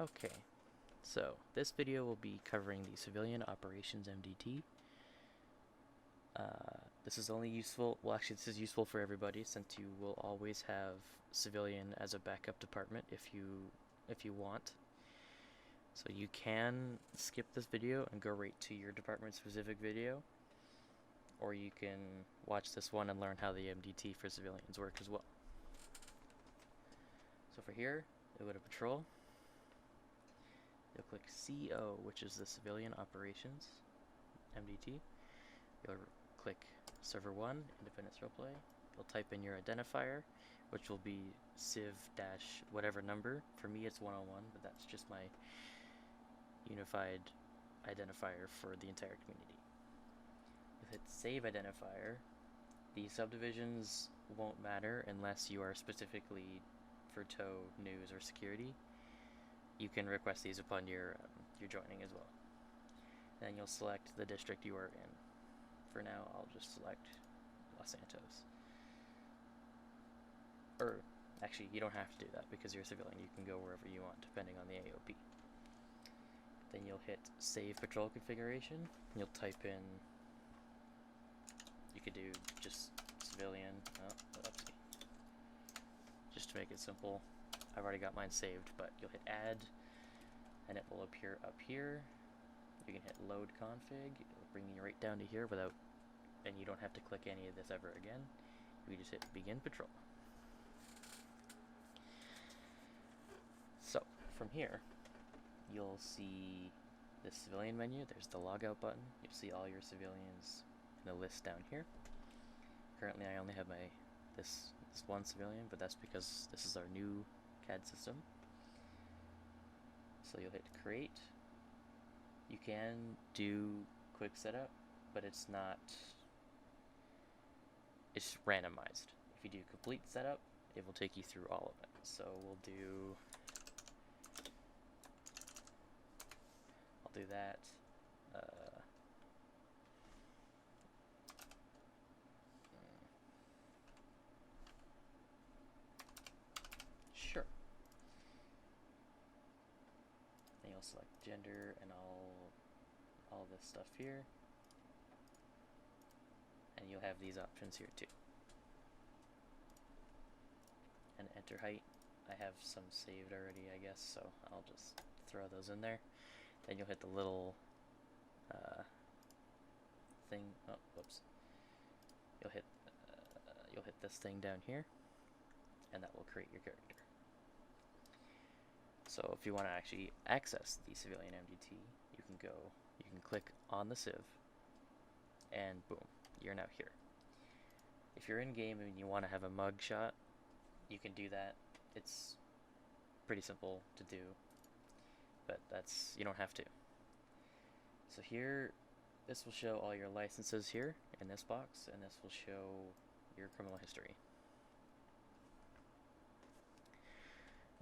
Okay, so this video will be covering the Civilian Operations MDT. This is only useful, well actually this is useful for everybody since you will always have civilian as a backup department if you want. So you can skip this video and go right to your department specific video, or you can watch this one and learn how the MDT for civilians work as well. So for here, you'll go to Patrol. You'll click CO, which is the Civilian Operations MDT. You'll click Server 1, Independence Roleplay. You'll type in your identifier, which will be civ dash whatever number. For me it's 101, but that's just my unified identifier for the entire community. You'll hit Save Identifier. The subdivisions won't matter unless you are specifically for tow, news, or security. You can request these upon your joining as well. Then you'll select the district you are in. For now, I'll just select Los Santos. Or, actually, you don't have to do that because you're a civilian. You can go wherever you want, depending on the AOP. Then you'll hit Save Patrol Configuration. You'll type in, you could do just civilian, just to make it simple. I've already got mine saved, but you'll hit Add, and it will appear up here. You can hit Load Config. It'll bring you right down to here without, and you don't have to click any of this ever again. You just hit Begin Patrol. So from here, you'll see the civilian menu. There's the logout button. You'll see all your civilians in a list down here. Currently, I only have this one civilian, but that's because this is our new CAD system. So you'll hit Create. You can do quick setup, but it's randomized. If you do complete setup, it will take you through all of it. So I'll do that. Sure. Then you'll select gender and all this stuff here. And you'll have these options here too. And enter height. I have some saved already, I guess, so I'll just throw those in there. Then you'll hit the little thing. Oh, whoops. You'll hit this thing down here, and that will create your character. So if you want to actually access the civilian MDT, you can click on the civ, and boom, you're now here. If you're in game and you want to have a mug shot, you can do that. It's pretty simple to do, but you don't have to. So here, this will show all your licenses here in this box, and this will show your criminal history.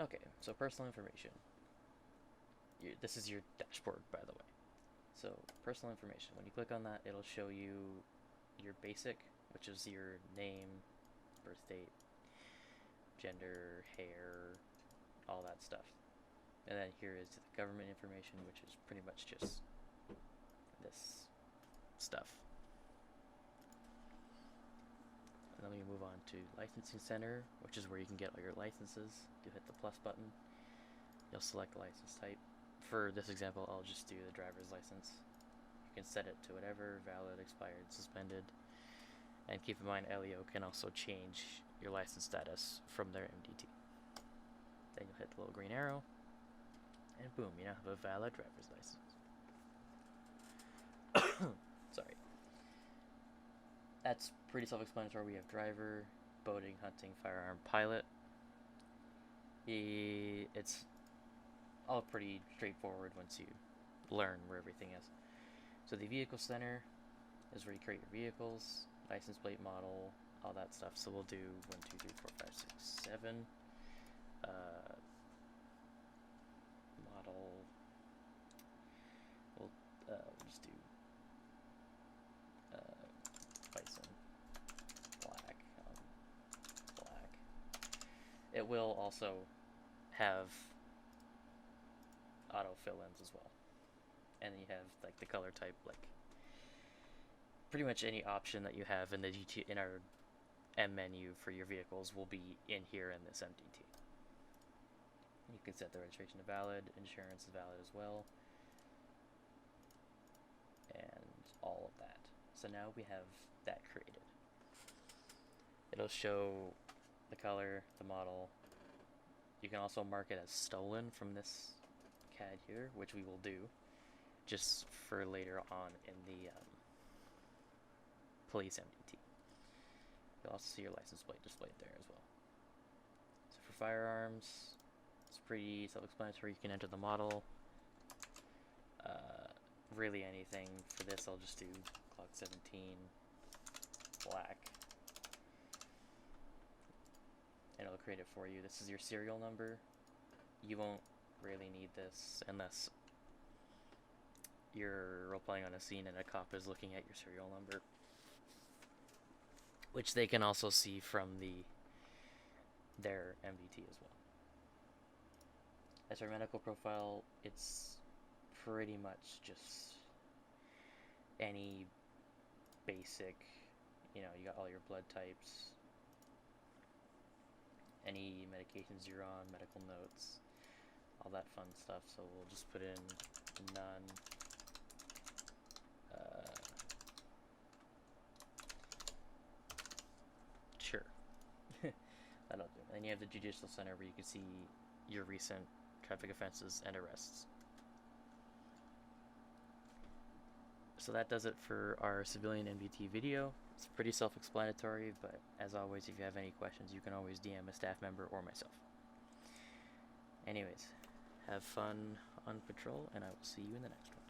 Okay, so personal information. This is your dashboard, by the way. So personal information, when you click on that, it'll show you your basic, which is your name, birth date, gender, hair, all that stuff. And then here is the government information, which is pretty much just this stuff. And then we move on to Licensing Center, which is where you can get all your licenses. You hit the plus button. You'll select the license type. For this example, I'll just do the driver's license. You can set it to whatever, valid, expired, suspended. And keep in mind, LEO can also change your license status from their MDT. Then you'll hit the little green arrow, and boom, you now have a valid driver's license. Sorry. That's pretty self-explanatory. We have driver, boating, hunting, firearm, pilot. It's all pretty straightforward once you learn where everything is. So the vehicle center is where you create your vehicles, license plate model, all that stuff. So we'll do 1, 2, 3, 4, 5, 6, 7. Model. We'll just do bison black. Black. It will also have auto fill-ins as well. And then you have like the color type, like pretty much any option that you have in the in our M menu for your vehicles will be in here in this MDT. You can set the registration to valid, insurance is valid as well, and all of that. So now we have that created. It'll show the color, the model. You can also mark it as stolen from this CAD here, which we will do just for later on in the police MDT. You'll also see your license plate displayed there as well. So for firearms, it's pretty self-explanatory. You can enter the model. Really anything. For this, I'll just do Glock 17 black. And it'll create it for you. This is your serial number. You won't really need this unless you're role-playing on a scene and a cop is looking at your serial number, which they can also see from their MDT as well. As our medical profile, it's pretty much just any basic, you got all your blood types, any medications you're on, medical notes, all that fun stuff. So we'll just put in none. Sure. That'll do. And you have the Judicial Center where you can see your recent traffic offenses and arrests. So that does it for our civilian MDT video. It's pretty self-explanatory, but as always, if you have any questions, you can always DM a staff member or myself. Anyways, have fun on patrol, and I will see you in the next one.